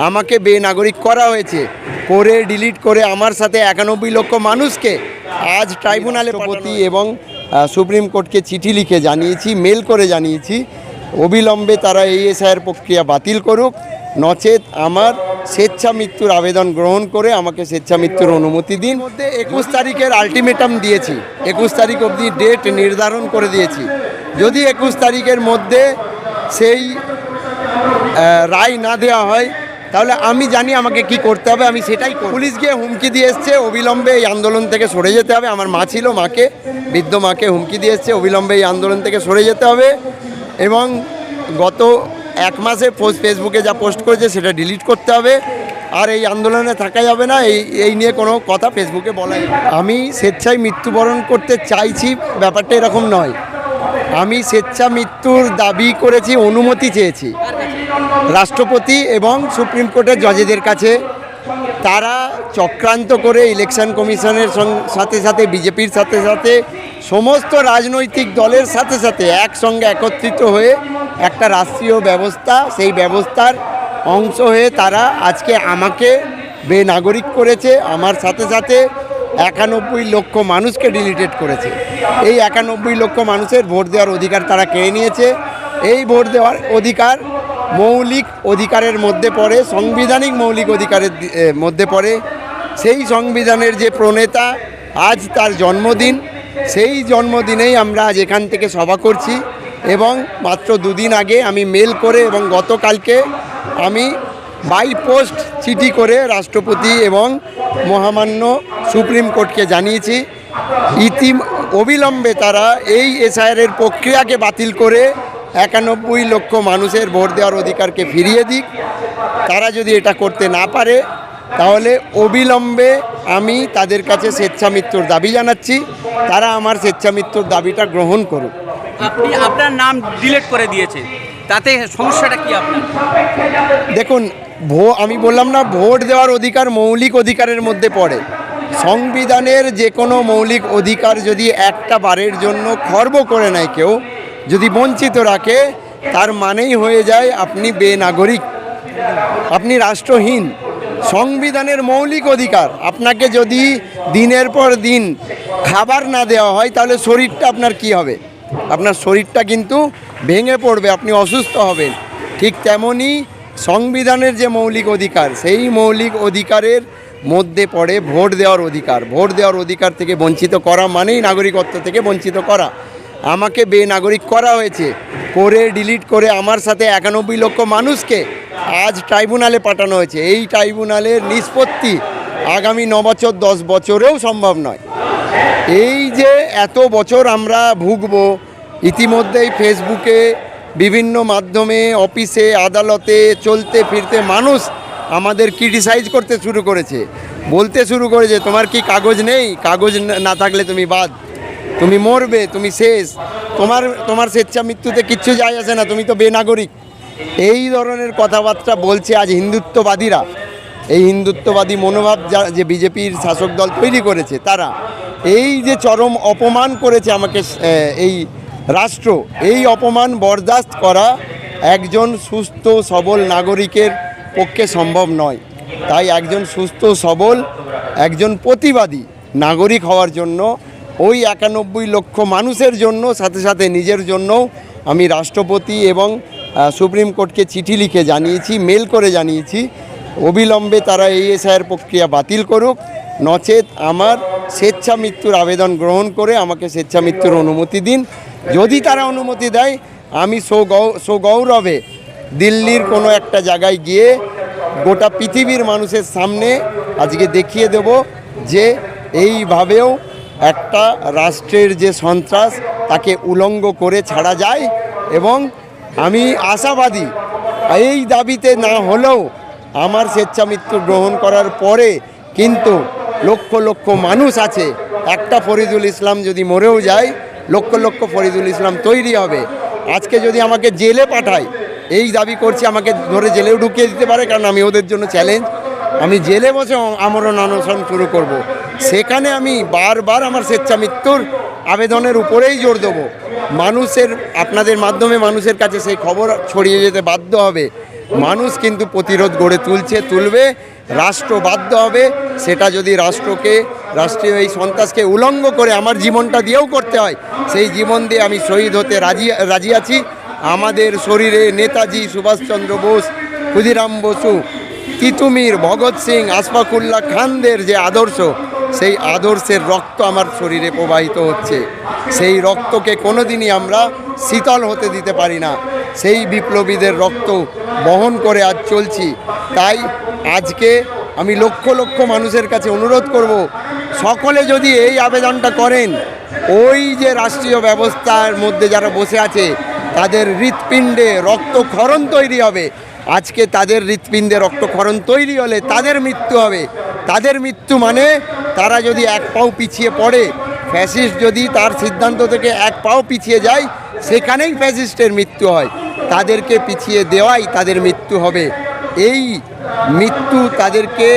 আমাকে বেনাগরিক করা হয়েছে, করে ডিলিট করে আমার সাথে 91 লক্ষ মানুষকে আজ ট্রাইব্যুনালে রাষ্ট্রপতি এবং সুপ্রিম কোর্টকে চিঠি লিখে জানিয়েছি, মেল করে জানিয়েছি অবিলম্বে তারা এই এসআইআর প্রক্রিয়া বাতিল করুক, নচেত আমার স্বেচ্ছা মৃত্যুর আবেদন গ্রহণ করে আমাকে স্বেচ্ছা মৃত্যুর অনুমতি দিন। মধ্যে 21 তারিখের আলটিমেটাম দিয়েছি, 21 তারিখ অবধি ডেট নির্ধারণ করে দিয়েছি। যদি 21 তারিখের মধ্যে সেই রায় না দেওয়া হয় তাহলে আমি জানি আমাকে কি করতে হবে, আমি সেটাই করব। পুলিশ গিয়ে হুমকি দিয়ে এসছে অবিলম্বে এই আন্দোলন থেকে সরে যেতে হবে। আমার মা ছিল, মাকে, বৃদ্ধ মাকে হুমকি দিয়ে এসছে অবিলম্বে এই আন্দোলন থেকে সরে যেতে হবে এবং গত 1 মাসে ফেসবুকে যা পোস্ট করেছে সেটা ডিলিট করতে হবে, আর এই আন্দোলনে থাকা যাবে না। এই নিয়ে কোনো কথা ফেসবুকে বলা যাবে না। আমি স্বেচ্ছায় মৃত্যুবরণ করতে চাইছি ব্যাপারটা এরকম নয়। আমি স্বেচ্ছা মৃত্যুর দাবি করেছি, অনুমতি চেয়েছি রাষ্ট্রপতি এবং সুপ্রিম কোর্টের জজেদের কাছে। তারা চক্রান্ত করে ইলেকশন কমিশনের সাথে সাথে বিজেপির সাথে সাথে সমস্ত রাজনৈতিক দলের সাথে সাথে একসঙ্গে একত্রিত হয়ে একটা রাষ্ট্রীয় ব্যবস্থা, সেই ব্যবস্থার অংশ হয়ে তারা আজকে আমাকে বেনাগরিক করেছে। আমার সাথে সাথে 91 লক্ষ মানুষকে ডিলিটেড করেছে। এই 91 লক্ষ মানুষের ভোট দেওয়ার অধিকার তারা কেড়ে নিয়েছে। এই ভোট দেওয়ার অধিকার মৌলিক অধিকারের মধ্যে পড়ে, সাংবিধানিক মৌলিক অধিকারের মধ্যে পড়ে। সেই সংবিধানের যে প্রণেতা, আজ তার জন্মদিন, সেই জন্মদিনেই আমরা আজ এখান থেকে সভা করছি এবং মাত্র 2 দিন আগে আমি মেল করে এবং গতকালকে আমি বাই পোস্ট চিঠি করে রাষ্ট্রপতি এবং মহামান্য সুপ্রিম কোর্টকে জানিয়েছি অবিলম্বে তারা এই এসআইআরের প্রক্রিয়াকে বাতিল করে 91 লক্ষ মানুষের ভোট দেওয়ার অধিকারকে ফিরিয়ে দিক। তারা যদি এটা করতে না পারে তাহলে অবিলম্বে আমি তাদের কাছে স্বেচ্ছা মৃত্যুর দাবি জানাচ্ছি, তারা আমার স্বেচ্ছা মৃত্যুর দাবিটা গ্রহণ করুক। আপনি আপনার নাম ডিলিট করে দিয়েছে, তাতে সমস্যাটা কি আপনার? দেখুন, আমি বললাম না, ভোট দেওয়ার অধিকার মৌলিক অধিকারের মধ্যে পড়ে। সংবিধানের যে কোনো মৌলিক অধিকার যদি একটা বারের জন্য খর্ব করে নেয় কেউ, যদি বঞ্চিত রাখে, তার মানেই হয়ে যায় আপনি বেনাগরিক, আপনি রাষ্ট্রহীন। সংবিধানের মৌলিক অধিকার, আপনাকে যদি দিনের পর দিন খাবার না দেওয়া হয় তাহলে শরীরটা আপনার কি হবে? আপনার শরীরটা কিন্তু ভেঙে পড়বে, আপনি অসুস্থ হবেন। ঠিক তেমনই সংবিধানের যে মৌলিক অধিকার, সেই মৌলিক অধিকারের মধ্যে পড়ে ভোট দেওয়ার অধিকার। ভোট দেওয়ার অধিকার থেকে বঞ্চিত করা মানেই নাগরিকত্ব থেকে বঞ্চিত করা। আমাকে বেনাগরিক করা হয়েছে, করে ডিলিট করে আমার সাথে 91 লক্ষ মানুষকে আজ ট্রাইব্যুনালে পাঠানো হয়েছে। এই ট্রাইব্যুনালের নিষ্পত্তি আগামী 9 বছর 10 বছরেও সম্ভব নয়। এই যে এত বছর আমরা ভুগবো, ইতিমধ্যেই ফেসবুকে বিভিন্ন মাধ্যমে, অফিসে, আদালতে চলতে ফিরতে মানুষ আমাদের ক্রিটিসাইজ করতে শুরু করেছে, বলতে শুরু করেছে তোমার কি কাগজ নেই? কাগজ না থাকলে তুমি বাদ, তুমি মরবে, তুমি শেষ, তোমার স্বেচ্ছা মৃত্যুতে কিচ্ছু যায় আসে না, তুমি তো বেনাগরিক। এই ধরনের কথাবার্তা বলছে আজ হিন্দুত্ববাদীরা। এই হিন্দুত্ববাদী মনোভাব যে বিজেপির শাসক দল তৈরি করেছে, তারা এই যে চরম অপমান করেছে আমাকে এই রাষ্ট্র, এই অপমান বরদাস্ত করা একজন সুস্থ সবল নাগরিকের পক্ষে সম্ভব নয়। তাই একজন সুস্থ সবল, একজন প্রতিবাদী নাগরিক হওয়ার জন্য, ওই 91 লক্ষ মানুষের জন্য, সাথে সাথে নিজের জন্যও আমি রাষ্ট্রপতি এবং সুপ্রিম কোর্টকে চিঠি লিখে জানিয়েছি, মেল করে জানিয়েছি অবিলম্বে তারা এই এসআইআর প্রক্রিয়া বাতিল করুক, নচেত আমার স্বেচ্ছা মৃত্যুর আবেদন গ্রহণ করে আমাকে স্বেচ্ছা মৃত্যুর অনুমতি দিন। যদি তারা অনুমতি দেয়, আমি সগৌরবে দিল্লির কোনো একটা জায়গায় গিয়ে গোটা পৃথিবীর মানুষের সামনে আজকে দেখিয়ে দেব যে এইভাবেও একটা রাষ্ট্রের যে সন্ত্রাস, তাকে উলঙ্গ করে ছাড়া যায়। এবং আমি আশাবাদী এই দাবিতে না হলেও আমার স্বেচ্ছা মৃত্যু গ্রহণ করার পরে কিন্তু লক্ষ লক্ষ মানুষ আছে, একটা ফরিদুল ইসলাম যদি মরেও যায়, লক্ষ লক্ষ ফরিদুল ইসলাম তৈরি হবে। আজকে যদি আমাকে জেলে পাঠায়, এই দাবি করছি, আমাকে ধরে জেলেও ঢুকিয়ে দিতে পারে, কারণ আমি ওদের জন্য চ্যালেঞ্জ। আমি জেলে বসে আমরণ অনশন শুরু করব। সেখানে আমি বারবার আমার স্বেচ্ছা মৃত্যুর আবেদনের উপরেই জোর দেবো। আপনাদের মাধ্যমে মানুষের কাছে সেই খবর ছড়িয়ে যেতে বাধ্য হবে মানুষ কিন্তু প্রতিরোধ গড়ে তুলবে। রাষ্ট্র বাধ্য হবে, সেটা যদি রাষ্ট্রীয় এই সন্ত্রাসকে উলঙ্গ করে আমার জীবনটা দিয়েও করতে হয়, সেই জীবন দিয়ে আমি শহীদ হতে রাজি আছি। আমাদের শরীরে নেতাজি সুভাষচন্দ্র বোস, ক্ষুদিরাম বসু, তিতুমির, ভগৎ সিং, আশফাকুল্লাহ খানদের যে আদর্শ, সেই আদর্শের রক্ত আমার শরীরে প্রবাহিত হচ্ছে। সেই রক্তকে কোনোদিনই আমরা শীতল হতে দিতে পারি না। সেই বিপ্লবীদের রক্ত বহন করে আজ চলছি। তাই আজকে আমি লক্ষ লক্ষ মানুষের কাছে অনুরোধ করব, সকলে যদি এই আবেদনটা করেন, ওই যে রাষ্ট্রীয় ব্যবস্থার মধ্যে যারা বসে আছে তাদের হৃৎপিণ্ডে রক্তক্ষরণ তৈরি হবে। আজকে তাদের হৃৎপিণ্ডে রক্তক্ষরণ তৈরি হলে তাদের মৃত্যু হবে। তাদের মৃত্যু মানে তারা যদি এক পাও পিছিয়ে পড়ে, ফ্যাসিস্ট যদি তার সিদ্ধান্ত থেকে এক পাও পিছিয়ে যায়, সেখানেই ফ্যাসিস্টের মৃত্যু হয়। তাদেরকে পিছিয়ে দেওয়াই তাদের মৃত্যু হবে। এই মৃত্যু তাদেরকে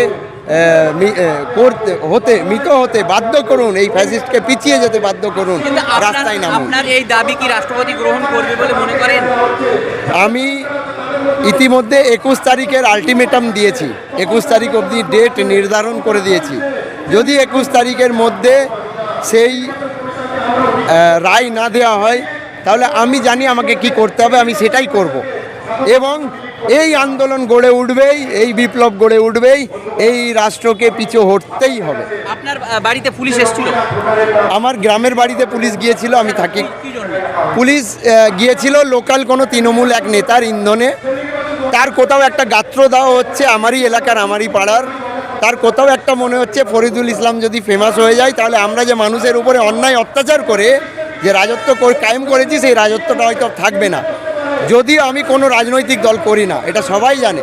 মৃত হতে বাধ্য করুন, এই ফ্যাসিস্টকে পিছিয়ে যেতে বাধ্য করুন, কিন্তু রাস্তায় নামুন। আপনার এই দাবি কি রাষ্ট্রপতি গ্রহণ করবে বলে মনে করেন? আমি ইতিমধ্যে 21 তারিখের আলটিমেটাম দিয়েছি, 21 তারিখ অবধি ডেট নির্ধারণ করে দিয়েছি। যদি 21 তারিখের মধ্যে সেই রায় না দেওয়া হয়, তাহলে আমি জানি আমাকে কি করতে হবে, আমি সেটাই করব। এবং এই আন্দোলন গড়ে উঠবেই, এই বিপ্লব গড়ে উঠবেই, এই রাষ্ট্রকে পিছু হটতেই হবে। আপনার বাড়িতে পুলিশ এসেছিল? আমার গ্রামের বাড়িতে পুলিশ গিয়েছিল, আমি থাকি। কি জন্য? পুলিশ গিয়েছিল লোকাল কোনো তৃণমূল এক নেতার ইন্ধনে। তার কোথাও একটা গাত্র দেওয়া হচ্ছে আমারই এলাকার, আমারই পাড়ার। তার কোথাও একটা মনে হচ্ছে ফরিদুল ইসলাম যদি ফেমাস হয়ে যায়, তাহলে আমরা যে মানুষের উপরে অন্যায় অত্যাচার করে যে রাজত্ব কায়েম করেছি, সেই রাজত্বটা হয়তো থাকবে না। যদিও আমি কোনো রাজনৈতিক দল করি না, এটা সবাই জানে।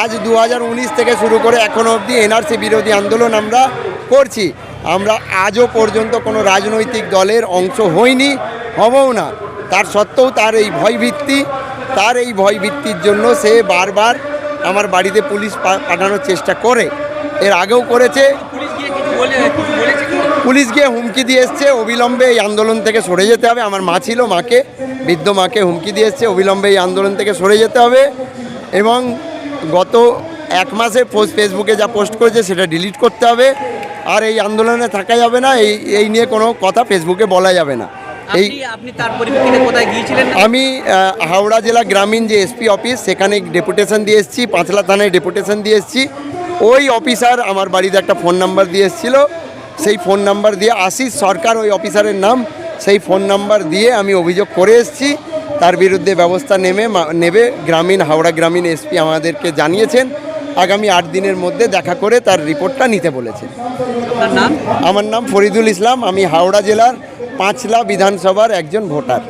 আজ 2019 থেকে শুরু করে এখনও অবধি এনআরসি বিরোধী আন্দোলন আমরা করছি। আমরা আজও পর্যন্ত কোনো রাজনৈতিক দলের অংশ হইনি, হবও না। তার সত্ত্বেও তার এই ভয়ভিত্তির জন্য সে বারবার আমার বাড়িতে পুলিশ পাঠানোর চেষ্টা করে। এর আগেও করেছে। পুলিশ গিয়ে হুমকি দিয়ে এসছে, অবিলম্বে এই আন্দোলন থেকে সরে যেতে হবে। আমার মা ছিল, বৃদ্ধ মাকে হুমকি দিয়ে এসছে, অবিলম্বে এই আন্দোলন থেকে সরে যেতে হবে। এবং গত 1 মাসে ফেসবুকে যা পোস্ট করেছে সেটা ডিলিট করতে হবে। আর এই আন্দোলনে থাকা যাবে না, এই নিয়ে কোনো কথা ফেসবুকে বলা যাবে না। আপনি তার পরিপ্রেক্ষিতে কোথায় গিয়েছিলেন? আমি হাওড়া জেলা গ্রামীণ যে এসপি অফিস, সেখানে ডেপুটেশন দিয়ে এসেছি, পাঁচলা থানায় ডেপুটেশন দিয়ে এসেছি। ওই অফিসার আমার বাড়িতে একটা ফোন নাম্বার দিয়ে এসেছিলো, সেই ফোন নাম্বার দিয়ে আশিস সরকার ওই অফিসারের নাম, সেই ফোন নাম্বার দিয়ে আমি অভিযোগ করে এসেছি। তার বিরুদ্ধে ব্যবস্থা নেবে হাওড়া গ্রামীণ এসপি আমাদেরকে জানিয়েছেন। আগামী 8 দিনের মধ্যে দেখা করে তার রিপোর্টটা নিতে বলেছে। আপনার নাম? আমার নাম ফরিদুল ইসলাম, আমি হাওড়া জেলার পাঁচলা বিধানসভার একজন ভোটার।